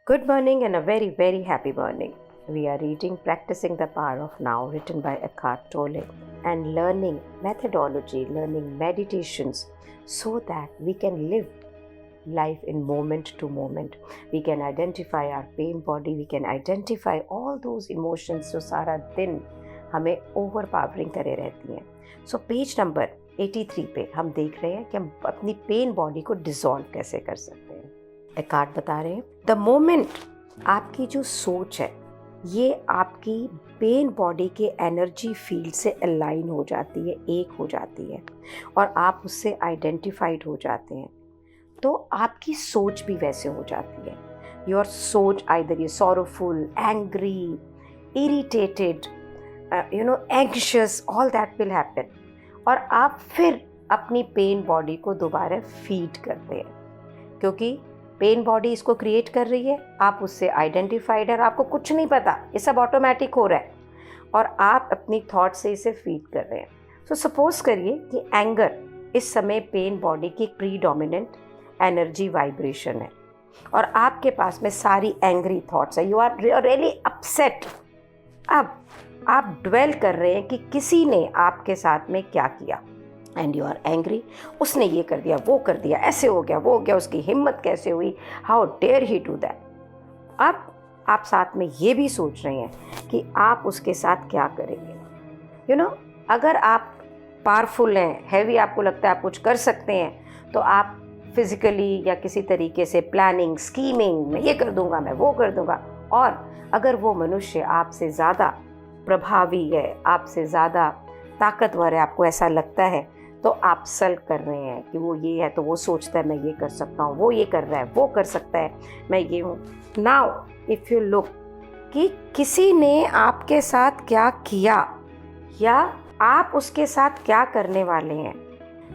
Good morning and a very, very happy morning. We are reading Practicing the Power of Now, written by Eckhart Tolle, and learning methodology, learning meditations, so that we can live life in moment to moment. We can identify our pain body, we can identify all those emotions जो सारा दिन हमें overpowering करे रहती हैं. So page number 83 पे हम देख रहे हैं कि हम अपनी पेन बॉडी को डिसॉल्व कैसे कर सकते हैं. एकार्ट बता रहे हैं द मोमेंट आपकी जो सोच है ये आपकी पेन बॉडी के एनर्जी फील्ड से अलाइन हो जाती है, एक हो जाती है, और आप उससे आइडेंटिफाइड हो जाते हैं, तो आपकी सोच भी वैसे हो जाती है. योर सोच आइदर ये sorrowful, angry, irritated, anxious, all that will happen. और आप फिर अपनी पेन बॉडी को दोबारा फीड करते हैं, क्योंकि पेन बॉडी इसको क्रिएट कर रही है, आप उससे आइडेंटिफाइड है और आपको कुछ नहीं पता, ये सब ऑटोमेटिक हो रहा है और आप अपनी थॉट से इसे फीड कर रहे हैं. सो सपोज करिए कि एंगर इस समय पेन बॉडी की प्रीडोमिनेंट एनर्जी वाइब्रेशन है और आपके पास में सारी एंग्री थॉट्स है, यू आर रियली अपसेट. अब आप ड्वेल कर रहे हैं कि किसी ने आपके साथ में क्या किया एंड यू आर एंग्री, उसने ये कर दिया, वो कर दिया, ऐसे हो गया, वो हो गया, उसकी हिम्मत कैसे हुई, how dare he do that. अब आप साथ में ये भी सोच रहे हैं कि आप उसके साथ क्या करेंगे. अगर आप पावरफुल हैं, हैवी आपको लगता है आप कुछ कर सकते हैं, तो आप फिजिकली या किसी तरीके से प्लानिंग, स्कीमिंग, मैं ये कर दूंगा, मैं वो कर दूंगा. और अगर वो मनुष्य आपसे ज़्यादा प्रभावी है, आपसे ज़्यादा ताकतवर है, आपको ऐसा लगता है, तो आप सल्क कर रहे हैं कि वो ये है तो वो सोचता है मैं ये कर सकता हूँ, वो ये कर रहा है, वो कर सकता है, मैं ये हूँ. नाउ इफ़ यू लुक कि किसी ने आपके साथ क्या किया या आप उसके साथ क्या करने वाले हैं,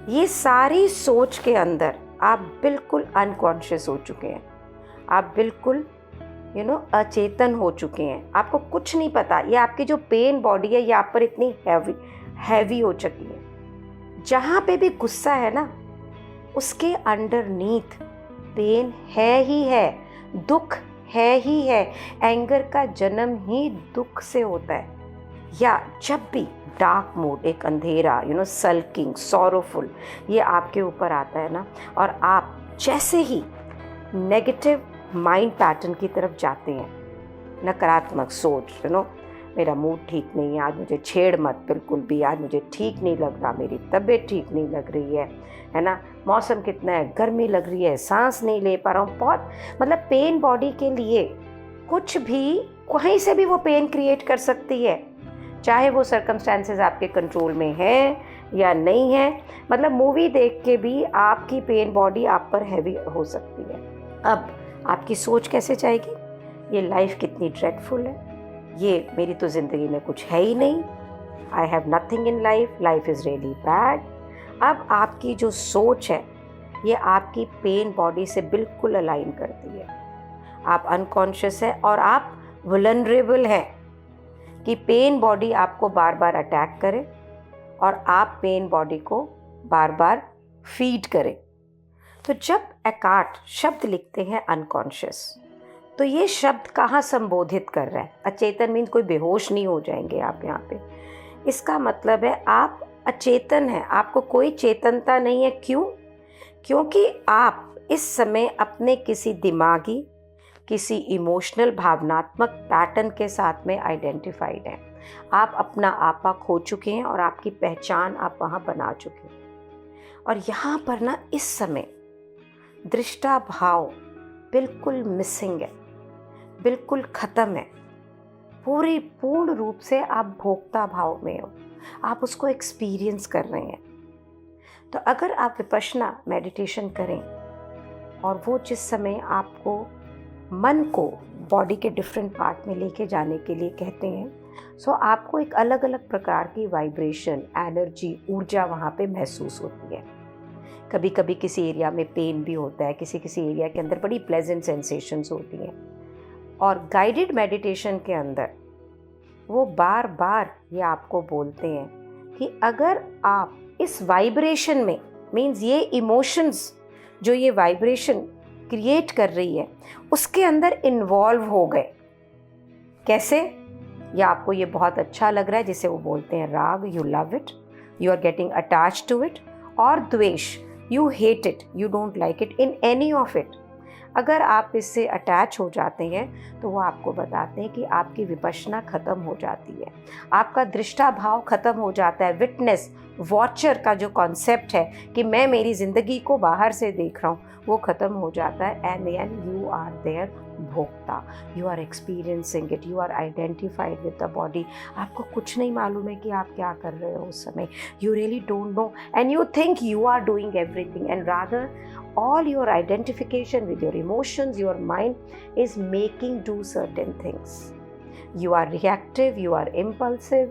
ये सारी सोच के अंदर आप बिल्कुल अनकॉन्शियस हो चुके हैं, आप बिल्कुल अचेतन हो चुके हैं, आपको कुछ नहीं पता. ये आपकी जो पेन बॉडी है ये आप पर इतनी हैवी हो चुकी है. जहाँ पे भी गुस्सा है ना, उसके अंडरनीथ पेन है ही है, दुख है ही है. एंगर का जन्म ही दुख से होता है. या जब भी डार्क मूड, एक अंधेरा, सल्किंग, सॉरोफुल, ये आपके ऊपर आता है ना, और आप जैसे ही नेगेटिव माइंड पैटर्न की तरफ जाते हैं, नकारात्मक सोच, मेरा मूड ठीक नहीं है, आज मुझे छेड़ मत बिल्कुल भी, आज मुझे ठीक नहीं लग रहा, मेरी तबीयत ठीक नहीं लग रही है ना, मौसम कितना है, गर्मी लग रही है, सांस नहीं ले पा रहा हूँ, बहुत मतलब पेन बॉडी के लिए कुछ भी, कहीं से भी वो पेन क्रिएट कर सकती है, चाहे वो सर्कमस्टेंसेस आपके कंट्रोल में है या नहीं है. मतलब मूवी देख के भी आपकी पेन बॉडी आप पर हैवी हो सकती है. अब आपकी सोच कैसे जाएगी, ये लाइफ कितनी ड्रेडफुल है, ये मेरी तो ज़िंदगी में कुछ है ही नहीं, I have nothing in life, life is really bad. अब आपकी जो सोच है ये आपकी पेन बॉडी से बिल्कुल अलाइन करती है. आप अनकॉन्शियस है और आप वल्नरेबल हैं कि पेन बॉडी आपको बार बार अटैक करे और आप पेन बॉडी को बार बार फीड करें. तो जब एकार्ट शब्द लिखते हैं अनकॉन्शियस, तो ये शब्द कहाँ संबोधित कर रहा है. अचेतन मीन्स कोई बेहोश नहीं हो जाएंगे आप यहाँ पे. इसका मतलब है आप अचेतन हैं, आपको कोई चेतनता नहीं है. क्यों? क्योंकि आप इस समय अपने किसी दिमागी, किसी इमोशनल, भावनात्मक पैटर्न के साथ में आइडेंटिफाइड हैं. आप अपना आपा खो चुके हैं और आपकी पहचान आप वहाँ बना चुके हैं. और यहाँ पर ना इस समय दृष्टा भाव बिल्कुल मिसिंग है, बिल्कुल ख़त्म है. पूर्ण रूप से आप भोक्ता भाव में हो, आप उसको एक्सपीरियंस कर रहे हैं. तो अगर आप विपश्यना मेडिटेशन करें और वो जिस समय आपको मन को बॉडी के डिफरेंट पार्ट में लेके जाने के लिए कहते हैं, सो आपको एक अलग अलग प्रकार की वाइब्रेशन, एनर्जी, ऊर्जा वहाँ पे महसूस होती है. कभी कभी किसी एरिया में पेन भी होता है, किसी किसी एरिया के अंदर बड़ी प्लेजेंट सेंसेशंस होती हैं. और गाइडेड मेडिटेशन के अंदर वो बार बार ये आपको बोलते हैं कि अगर आप इस वाइब्रेशन में, मीन्स ये इमोशंस, जो ये वाइब्रेशन क्रिएट कर रही है उसके अंदर इन्वॉल्व हो गए। कैसे? या आपको ये बहुत अच्छा लग रहा है, जिसे वो बोलते हैं राग, you love it, you are getting attach to it, और द्वेष, you hate it, you don't like it in any of it. अगर आप इससे अटैच हो जाते हैं तो वो आपको बताते हैं कि आपकी विपश्यना ख़त्म हो जाती है, आपका दृष्टा भाव ख़त्म हो जाता है। विटनेस, वॉचर का जो कॉन्सेप्ट है कि मैं मेरी ज़िंदगी को बाहर से देख रहा हूँ, वो ख़त्म हो जाता है। एंड यू आर देयर भोक्ता, you are experiencing it, you are identified with the body. आपको कुछ नहीं मालूम है कि आप क्या कर रहे हो उस समय। You really don't know and you think you are doing everything, and rather all your identification with your emotions, your mind is making do certain things. You are reactive, you are impulsive,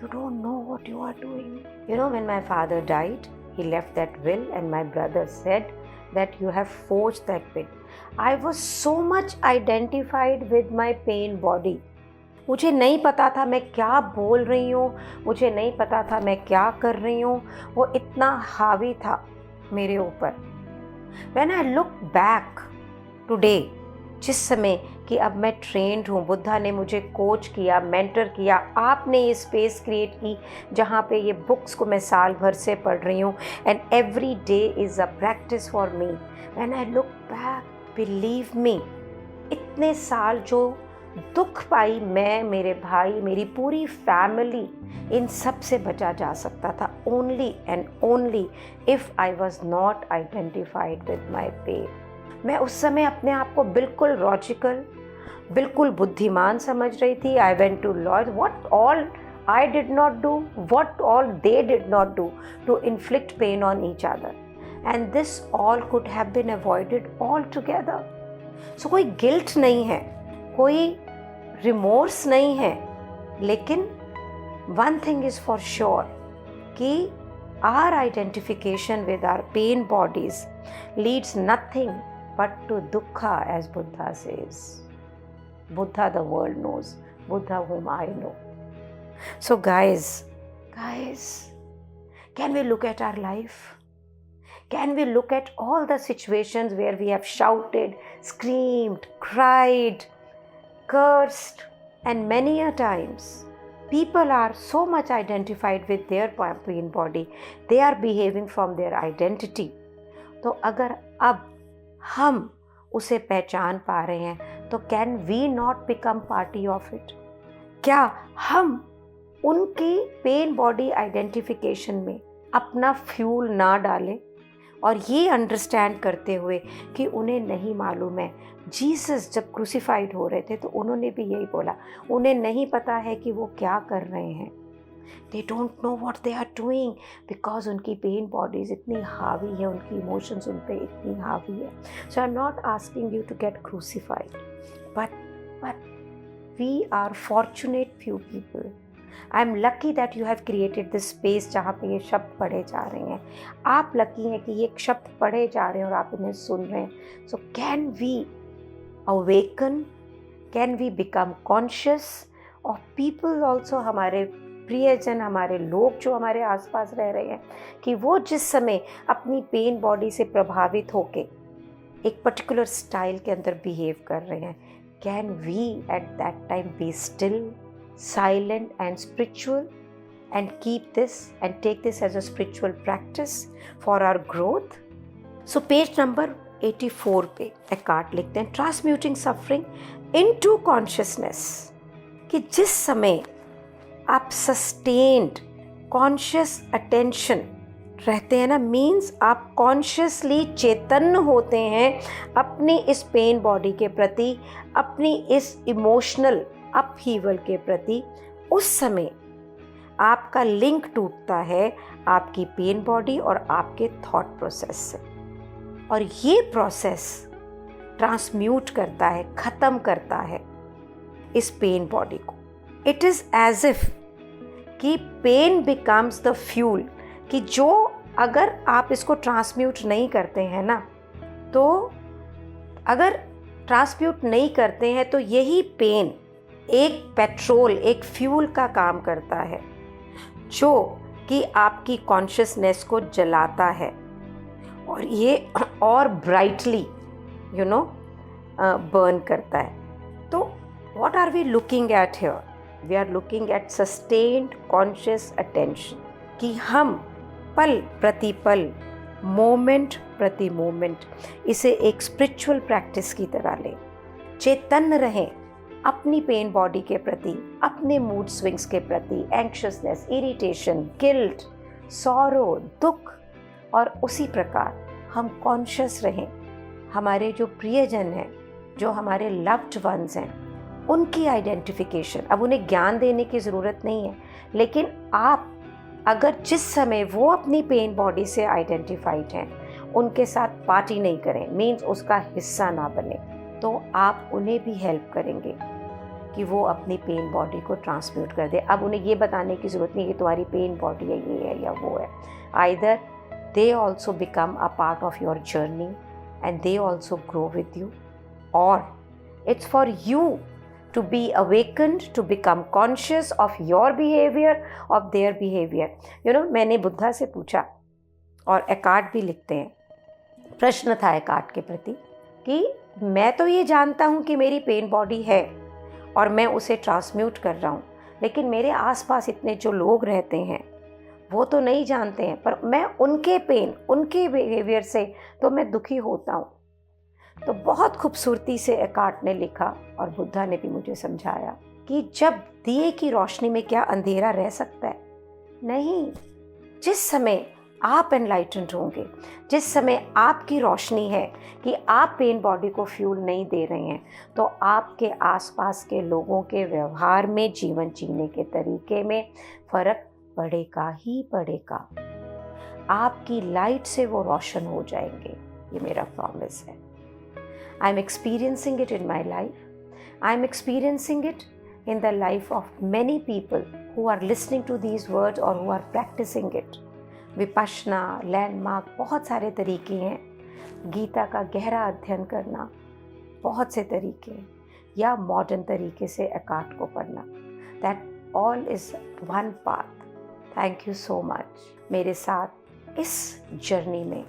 you don't know what you are doing. You know, when my father died, he left that will and my brother said that you have forged that will. I was so much identified with my pain body. मुझे नहीं पता था मैं क्या बोल रही हूँ, मुझे नहीं पता था मैं क्या कर रही हूँ, वो इतना हावी था मेरे ऊपर। When I look back today, जिस समय कि अब मैं ट्रेंड हूँ, बुद्धा ने मुझे कोच किया, मेंटर किया, आपने ये स्पेस क्रिएट की जहाँ पे ये बुक्स को मैं साल भर से पढ़ रही हूँ, and every day is a practice for me. When I look back, believe me, इतने साल जो दुख पाई मैं, मेरे भाई, मेरी पूरी फैमिली, इन सब से बचा जा सकता था only and only if I was not identified with my pain. मैं उस समय अपने आप को बिल्कुल लॉजिकल, बिल्कुल बुद्धिमान समझ रही थी। I went to lodge what all I did not do, what all they did not do to inflict pain on each other, and this all could have been avoided altogether. So कोई guilt नहीं है, कोई remorse नहीं है, लेकिन one thing is for sure कि our identification with our pain bodies leads nothing but to dukkha, as Buddha says. Buddha the world knows, Buddha whom I know. So guys, can we look at our life? Can we look at all the situations where we have shouted, screamed, cried, cursed, and many a times people are so much identified with their pain body, they are behaving from their identity. तो अगर अब हम उसे पहचान पा रहे हैं तो can we not become party of it? क्या हम उनकी पेन बॉडी आइडेंटिफिकेशन में अपना फ्यूल ना डालें, और ये अंडरस्टैंड करते हुए कि उन्हें नहीं मालूम है। जीसस जब क्रूसिफाइड हो रहे थे तो उन्होंने भी यही बोला, उन्हें नहीं पता है कि वो क्या कर रहे हैं। They don't know what they are doing, because उनकी पेन बॉडीज इतनी हावी है, उनकी इमोशंस उन पर इतनी हावी है। So I am not asking you to get crucified, but we are fortunate few people. I am lucky that you have created this space जहाँ पे ये शब्द पढ़े जा रहे हैं। आप लकी हैं कि ये शब्द पढ़े जा रहे हैं और आप इन्हें सुन रहे हैं। So can we awaken, can we become conscious, और पीपल ऑल्सो, हमारे प्रियजन, हमारे लोग जो हमारे आसपास रह रहे हैं, कि वो जिस समय अपनी पेन बॉडी से प्रभावित होके एक पर्टिकुलर स्टाइल के अंदर बिहेव कर रहे हैं, can we at that time be still, silent and spiritual, and keep this and take this as a spiritual practice for our growth. So page number 84 पे एकार्ट लिखते हैं, ट्रांसम्यूटिंग सफरिंग इनटू कॉन्शियसनेस, कि जिस समय आप sustained conscious attention रहते हैं ना, मीन्स आप कॉन्शियसली चैतन्य होते हैं अपनी इस पेन बॉडी के प्रति, अपनी इस इमोशनल अपहीवल के प्रति, उस समय आपका लिंक टूटता है आपकी पेन बॉडी और आपके थॉट प्रोसेस से, और ये प्रोसेस ट्रांसम्यूट करता है, ख़त्म करता है इस पेन बॉडी को। इट इज़ एज इफ कि पेन बिकम्स द फ्यूल, कि जो अगर आप इसको ट्रांसम्यूट नहीं करते हैं ना, तो अगर ट्रांसम्यूट नहीं करते हैं तो यही पेन एक पेट्रोल, एक फ्यूल का काम करता है, जो कि आपकी कॉन्शियसनेस को जलाता है, और ये और ब्राइटली बर्न करता है। तो what are we looking at here? We are looking at sustained conscious attention, कि हम पल प्रति पल, मोमेंट प्रति मोमेंट इसे एक स्पिरिचुअल प्रैक्टिस की तरह लें, चेतन रहें अपनी पेन बॉडी के प्रति, अपने मूड स्विंग्स के प्रति, एंक्शसनेस, इरिटेशन, गिल्ट, सॉरो, दुख, और उसी प्रकार हम कॉन्शियस रहें हमारे जो प्रियजन हैं, जो हमारे लव्ड वंस हैं, उनकी आइडेंटिफिकेशन। अब उन्हें ज्ञान देने की ज़रूरत नहीं है, लेकिन आप अगर जिस समय वो अपनी पेन बॉडी से आइडेंटिफाइड हैं उनके साथ पार्टी नहीं करें, मीन्स उसका हिस्सा ना बने, तो आप उन्हें भी हेल्प करेंगे कि वो अपनी पेन बॉडी को ट्रांसम्यूट कर दे। अब उन्हें ये बताने की ज़रूरत नहीं कि तुम्हारी पेन बॉडी है, ये है या वो है। Either they also become a part of your journey and they also grow with you, और it's for you to be awakened, to become conscious of your behavior, of their behavior. मैंने बुद्धा से पूछा, और एकार्ट भी लिखते हैं, प्रश्न था एकार्ट के प्रति कि मैं तो ये जानता हूँ कि मेरी पेन बॉडी है और मैं उसे ट्रांसम्यूट कर रहा हूँ, लेकिन मेरे आसपास इतने जो लोग रहते हैं वो तो नहीं जानते हैं, पर मैं उनके पेन, उनके बिहेवियर से तो मैं दुखी होता हूँ। तो बहुत खूबसूरती से एकार्ट ने लिखा, और बुद्धा ने भी मुझे समझाया कि जब दिए की रोशनी में क्या अंधेरा रह सकता है? नहीं। जिस समय आप एनलाइटेंड होंगे, जिस समय आपकी रोशनी है कि आप पेन बॉडी को फ्यूल नहीं दे रहे हैं, तो आपके आसपास के लोगों के व्यवहार में, जीवन जीने के तरीके में फ़र्क पड़ेगा ही पड़ेगा। आपकी लाइट से वो रोशन हो जाएंगे, ये मेरा प्रॉमिस है। I'm experiencing it in my life. I'm experiencing it in the life of many people who are listening to these words or who are practicing it. Vipassana, landmark, बहुत सारे तरीके हैं। गीता का गहरा अध्ययन करना, बहुत से तरीके हैं, या मॉडर्न तरीके से एकार्ट को पढ़ना। That all is one path. Thank you so much मेरे साथ इस जर्नी में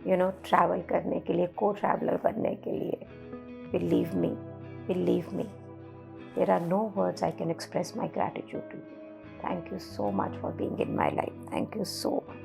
ट्रैवल करने के लिए, को ट्रैवलर बनने के लिए। Believe me, there are no words I can express my gratitude to you. Thank you so much for being in my life. Thank you so much.